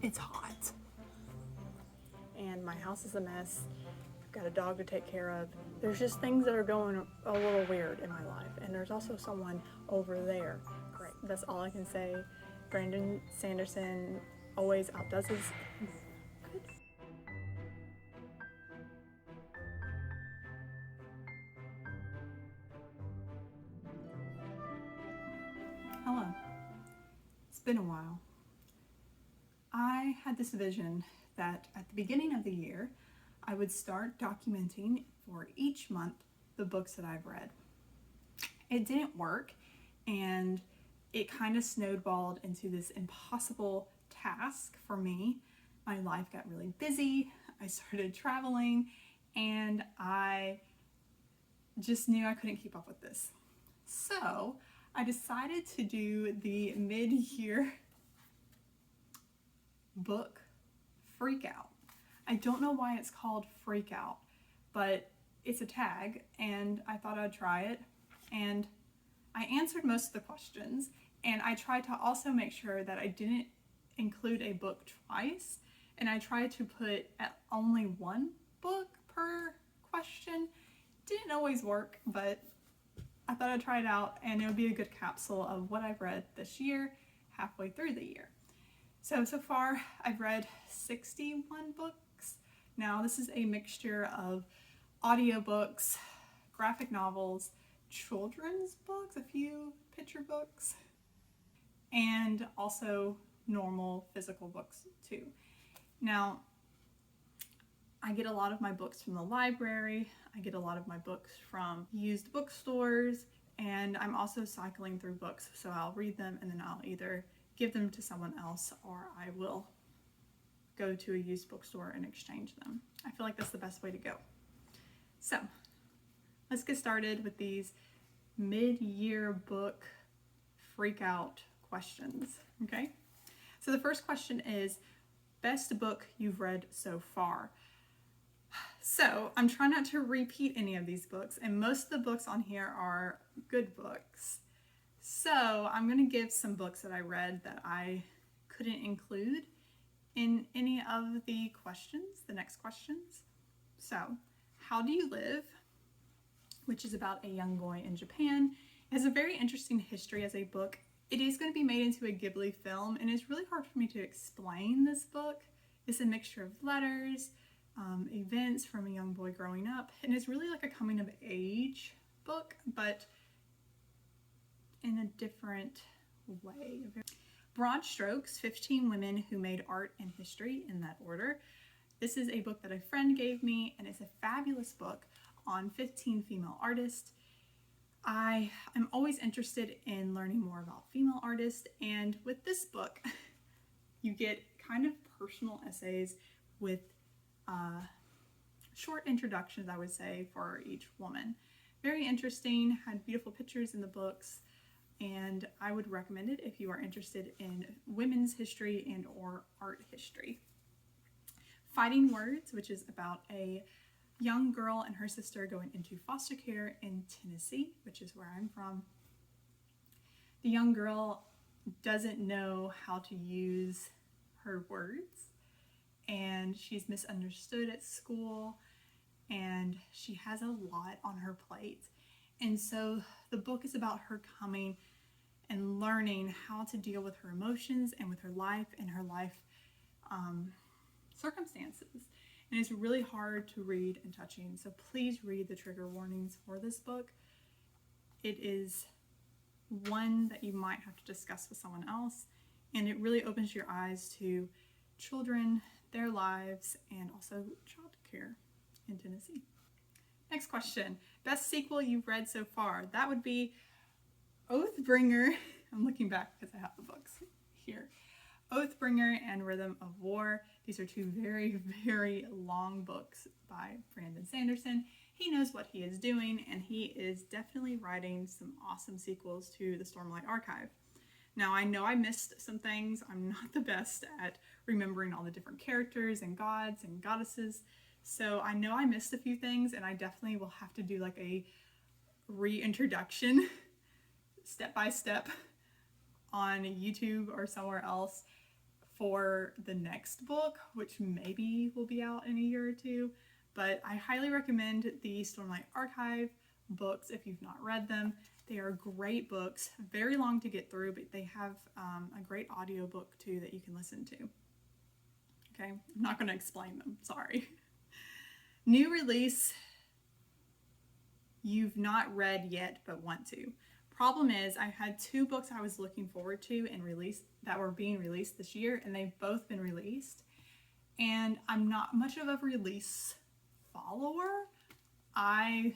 It's hot. And my house is a mess. I've got a dog to take care of. There's just things that are going a little weird in my life. And there's also someone over there. Great. That's all I can say. Brandon Sanderson always outdoes his... Good. Hello. It's been a while. I had this vision that at the beginning of the year, I would start documenting for each month the books that I've read. It didn't work, and it kind of snowballed into this impossible task for me. My life got really busy, I started traveling, and I just knew I couldn't keep up with this. So I decided to do the mid-year book freakout. I don't know why it's called freakout, but it's a tag, and I thought I'd try it. And I answered most of the questions, and I tried to also make sure that I didn't include a book twice, and I tried to put at only one book per question. Didn't always work, but I thought I'd try it out, and it would be a good capsule of what I've read this year, halfway through the year. So far I've read 61 books. Now this is a mixture of audiobooks, graphic novels, children's books, a few picture books, and also normal physical books too. Now, I get a lot of my books from the library, I get a lot of my books from used bookstores, and I'm also cycling through books, so I'll read them and then I'll either give them to someone else or I will go to a used bookstore and exchange them. I feel like that's the best way to go. So let's get started with these mid-year book freak-out questions, okay? So the first question is, best book you've read so far? So I'm trying not to repeat any of these books, and most of the books on here are good books. So I'm going to give some books that I read that I couldn't include in any of the questions, the next questions. So, How Do You Live, which is about a young boy in Japan, has a very interesting history as a book. It is going to be made into a Ghibli film, and it's really hard for me to explain this book. It's a mixture of letters, events from a young boy growing up, and it's really like a coming of age book, but in a different way. Broad Strokes, 15 Women Who Made Art and History, in that order. This is a book that a friend gave me, and it's a fabulous book on 15 female artists. I am always interested in learning more about female artists, and with this book, you get kind of personal essays with short introductions, I would say, for each woman. Very interesting, had beautiful pictures in the books, and I would recommend it if you are interested in women's history and or art history. Fighting Words, which is about a young girl and her sister going into foster care in Tennessee, which is where I'm from. The young girl doesn't know how to use her words, and she's misunderstood at school, and she has a lot on her plate. And so the book is about her coming and learning how to deal with her emotions and with her life and her life circumstances. And it's really hard to read and touching, so please read the trigger warnings for this book. It is one that you might have to discuss with someone else, and it really opens your eyes to children, their lives, and also childcare in Tennessee. Next question, best sequel you've read so far? That would be Oathbringer. I'm looking back because I have the books here. Oathbringer and Rhythm of War. These are two very, very long books by Brandon Sanderson. He knows what he is doing, and he is definitely writing some awesome sequels to the Stormlight Archive. Now, I know I missed some things. I'm not the best at remembering all the different characters and gods and goddesses, so I know I missed a few things, and I definitely will have to do like a reintroduction step by step on YouTube or somewhere else for the next book, which maybe will be out in a year or two. But I highly recommend the Stormlight Archive books if you've not read them. They are great books, very long to get through, but they have a great audiobook too that you can listen to. Okay, I'm not going to explain them, sorry. New release you've not read yet but want to. Problem is, I had 2 books I was looking forward to and that were being released this year, and they've both been released. And I'm not much of a release follower. I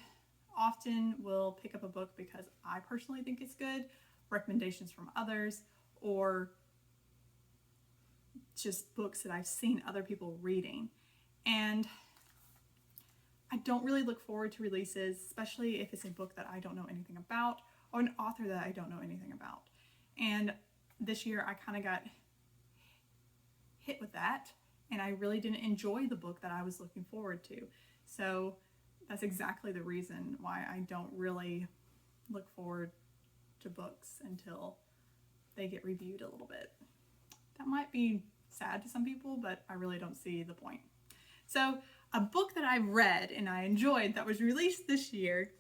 often will pick up a book because I personally think it's good, recommendations from others, or just books that I've seen other people reading. And I don't really look forward to releases, especially if it's a book that I don't know anything about or an author that I don't know anything about. And this year I kind of got hit with that, and I really didn't enjoy the book that I was looking forward to. So that's exactly the reason why I don't really look forward to books until they get reviewed a little bit. That might be sad to some people, but I really don't see the point. So a book that I read and I enjoyed that was released this year,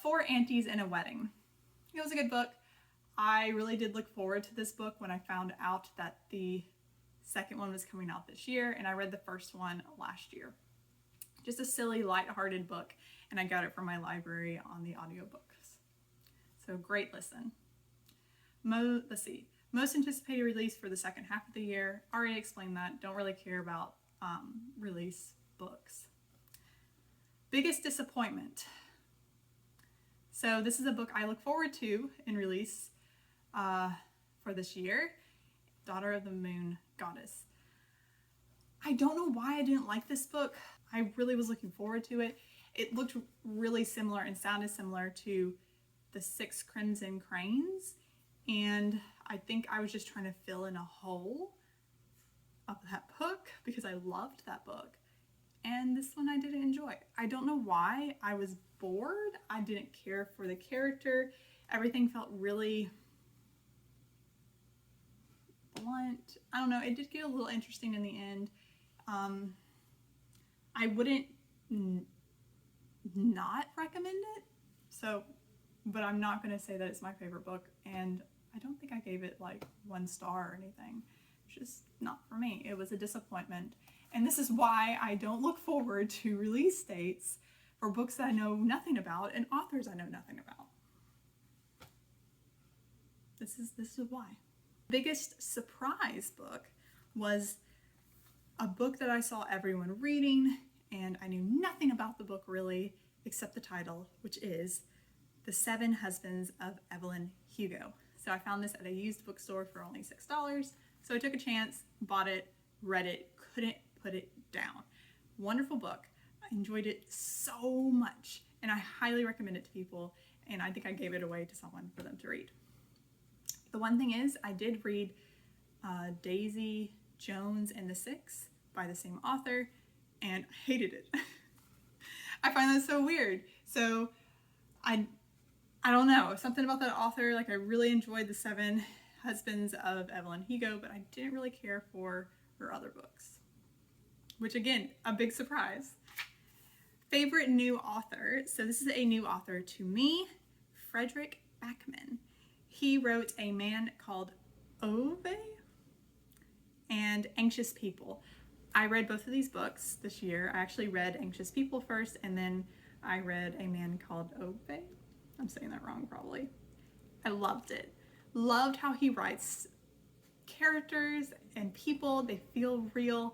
4 Aunties and a Wedding. It was a good book. I really did look forward to this book when I found out that the second one was coming out this year, and I read the first one last year. Just a silly, lighthearted book, and I got it from my library on the audiobooks. So great listen. Let's see. Most anticipated release for the second half of the year. Already explained that. Don't really care about release books. Biggest disappointment. So this is a book I look forward to in release for this year. Daughter of the Moon Goddess. I don't know why I didn't like this book. I really was looking forward to it. It looked really similar and sounded similar to the 6 Crimson Cranes, and I think I was just trying to fill in a hole of that book because I loved that book. And this one I didn't enjoy. I don't know why. I was bored. I didn't care for the character. Everything felt really blunt. I don't know. It did get a little interesting in the end. I wouldn't not recommend it. So, but I'm not going to say that it's my favorite book. And I don't think I gave it like 1 star or anything. It's just not for me. It was a disappointment. And this is why I don't look forward to release dates for books that I know nothing about and authors I know nothing about. This is why. Biggest surprise book was a book that I saw everyone reading, and I knew nothing about the book really, except the title, which is The 7 Husbands of Evelyn Hugo. So I found this at a used bookstore for only $6. So I took a chance, bought it, read it, couldn't put it down. Wonderful book. I enjoyed it so much, and I highly recommend it to people, and I think I gave it away to someone for them to read. The one thing is, I did read Daisy Jones and the Six by the same author, and I hated it. I find that so weird. So I don't know, something about that author, like I really enjoyed The 7 Husbands of Evelyn Hugo, but I didn't really care for her other books, which again, a big surprise. Favorite new author. So this is a new author to me, Frederick Backman. He wrote A Man Called Ove and Anxious People. I read both of these books this year. I actually read Anxious People first, and then I read A Man Called Ove. I'm saying that wrong probably. I loved it. Loved how he writes characters and people. They feel real,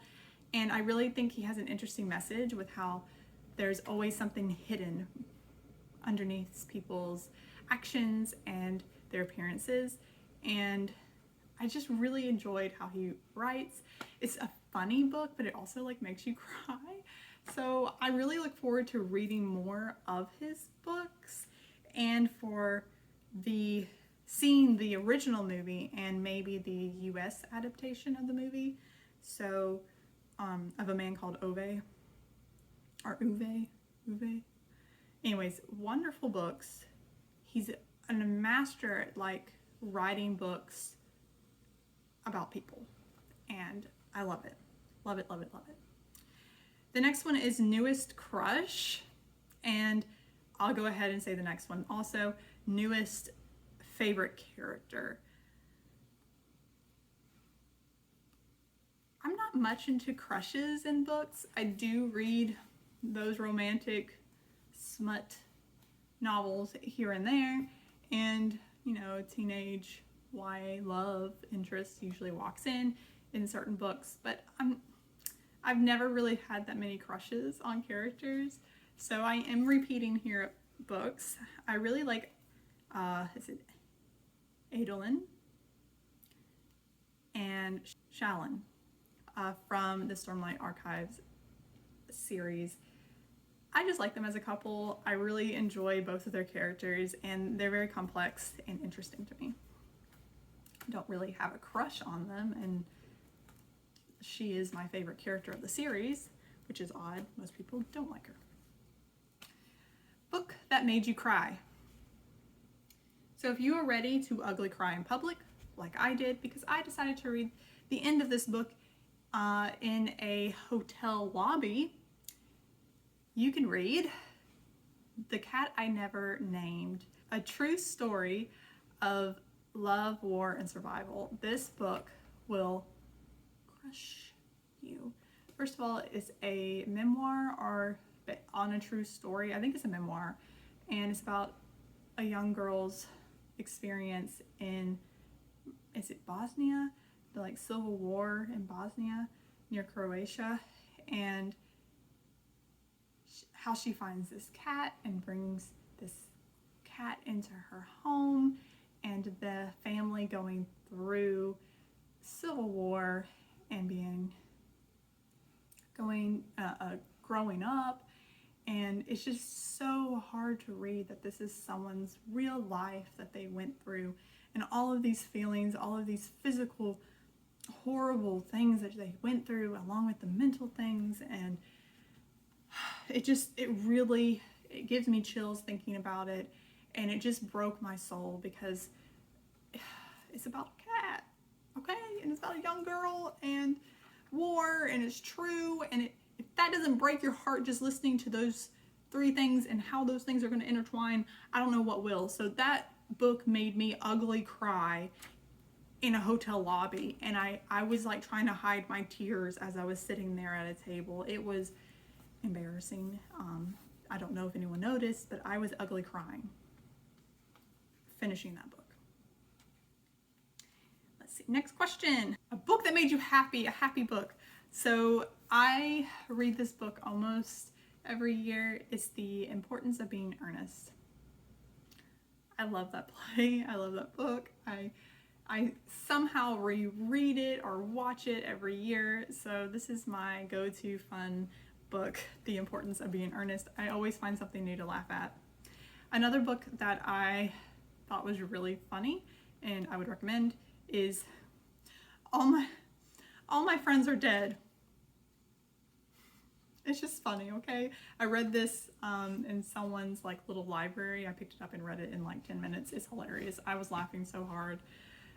and I really think he has an interesting message with how there's always something hidden underneath people's actions and their appearances, and I just really enjoyed how he writes. It's a funny book, but it also like makes you cry. So I really look forward to reading more of his books, and for seeing the original movie and maybe the US adaptation of the movie. So of A Man Called Ove or Uwe. Anyways, wonderful books. He's a master at like writing books about people, and I love it. Love it, love it, love it. The next one is Newest Crush, and I'll go ahead and say the next one also. Newest Favorite Character. I'm not much into crushes in books. I do read those romantic smut novels here and there, and you know, teenage YA love interest usually walks in certain books, but I've never really had that many crushes on characters, so I am repeating here books. I really like is it Adolin and Shalyn from the Stormlight Archives series. I just like them as a couple. I really enjoy both of their characters, and they're very complex and interesting to me. I don't really have a crush on them, and she is my favorite character of the series, which is odd. Most people don't like her. Book that made you cry. So if you are ready to ugly cry in public, like I did, because I decided to read the end of this book in a hotel lobby, you can read The Cat I Never Named, a true story of love, war, and survival. This book will crush you. First of all, it's a memoir or on a true story. I think it's a memoir, and it's about a young girl's experience in, is it Bosnia? The like civil war in Bosnia near Croatia, and how she finds this cat and brings this cat into her home, and the family going through civil war and growing up. And it's just so hard to read that this is someone's real life that they went through, and all of these feelings, all of these physical horrible things that they went through, along with the mental things. And it gives me chills thinking about it, and it just broke my soul because it's about a cat, okay, and it's about a young girl and war, and it's true. And if that doesn't break your heart just listening to those three things and how those things are going to intertwine, I don't know what will. So that book made me ugly cry in a hotel lobby, and I was like trying to hide my tears as I was sitting there at a table. It was embarrassing. I don't know if anyone noticed, but I was ugly crying finishing that book. Let's see, next question. A book that made you happy, a happy book. So I read this book almost every year. It's The Importance of Being Earnest. I love that play. I love that book. I somehow reread it or watch it every year. So this is my go-to fun book, The Importance of Being Earnest. I always find something new to laugh at. Another book that I thought was really funny and I would recommend is All My Friends Are Dead. It's just funny, okay? I read this in someone's like little library. I picked it up and read it in like 10 minutes. It's hilarious. I was laughing so hard.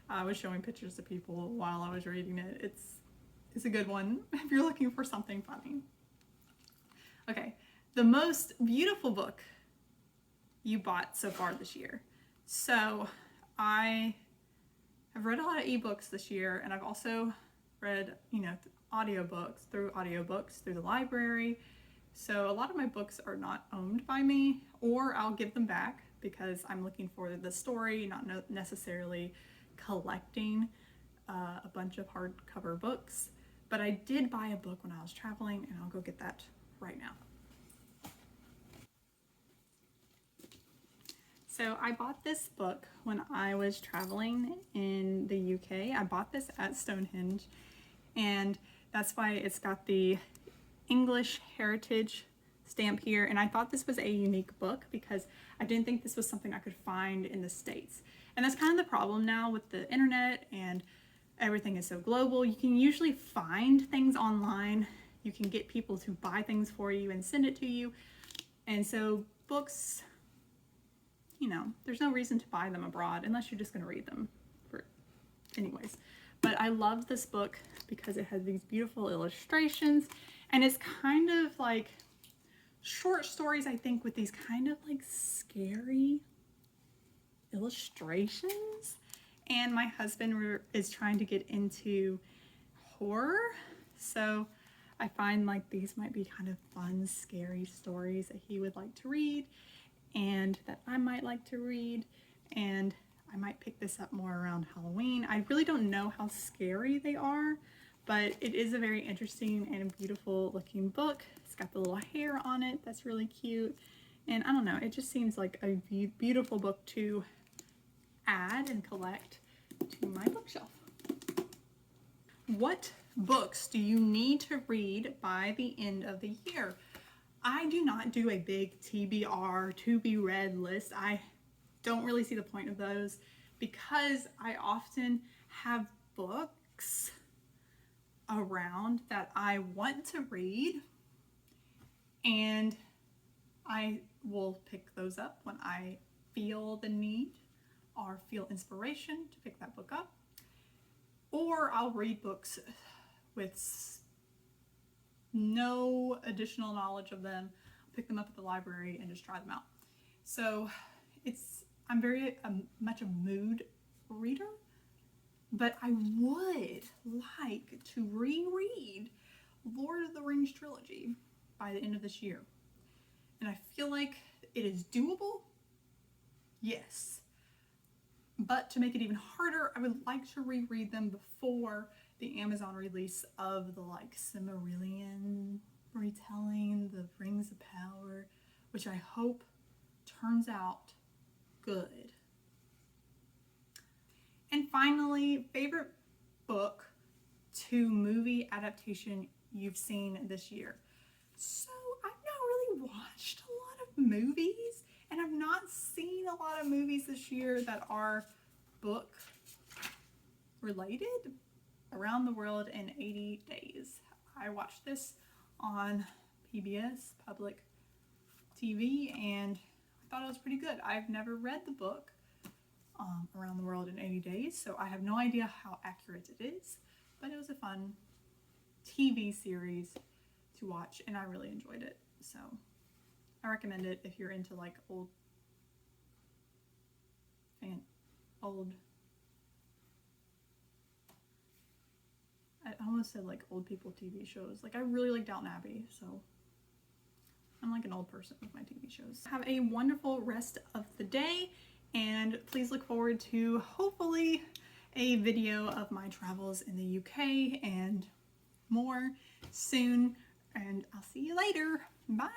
I was showing pictures to people while I was reading it. It's a good one if you're looking for something funny. Okay, the most beautiful book you bought so far this year. So I have read a lot of ebooks this year, and I've also read, audiobooks through the library. So a lot of my books are not owned by me, or I'll give them back because I'm looking for the story, not necessarily collecting a bunch of hardcover books. But I did buy a book when I was traveling, and I'll go get that right now. So I bought this book when I was traveling in the UK. I bought this at Stonehenge, and that's why it's got the English Heritage stamp here. And I thought this was a unique book because I didn't think this was something I could find in the States. And that's kind of the problem now with the internet, and everything is so global. You can usually find things online. You can get people to buy things for you and send it to you. And so books, there's no reason to buy them abroad unless you're just going to read them. Anyways, But I love this book because it has these beautiful illustrations, and it's kind of like short stories, I think, with these kind of like scary illustrations. And my husband is trying to get into horror, so I find like these might be kind of fun, scary stories that he would like to read and that I might like to read, and I might pick this up more around Halloween. I really don't know how scary they are, but it is a very interesting and beautiful looking book. It's got the little hair on it that's really cute, and I don't know, it just seems like a beautiful book to add and collect to my bookshelf. What books do you need to read by the end of the year? I do not do a big TBR, to be read list. I don't really see the point of those because I often have books around that I want to read, and I will pick those up when I feel the need or feel inspiration to pick that book up. Or I'll read books with no additional knowledge of them, pick them up at the library and just try them out. So I'm very much a mood reader, but I would like to reread Lord of the Rings trilogy by the end of this year. And I feel like it is doable, yes. But to make it even harder, I would like to reread them before the Amazon release of the like Silmarillion retelling, the Rings of Power, which I hope turns out good. And finally, favorite book to movie adaptation you've seen this year. So I've not really watched a lot of movies, and I've not seen a lot of movies this year that are book related. Around the World in 80 Days. I watched this on PBS, public TV, and I thought it was pretty good. I've never read the book, Around the World in 80 Days, so I have no idea how accurate it is, but it was a fun TV series to watch, and I really enjoyed it. So I recommend it if you're into like old I almost said like old people TV shows. Like I really like Downton Abbey, so I'm like an old person with my TV shows. Have a wonderful rest of the day, and please look forward to hopefully a video of my travels in the UK and more soon, and I'll see you later. Bye!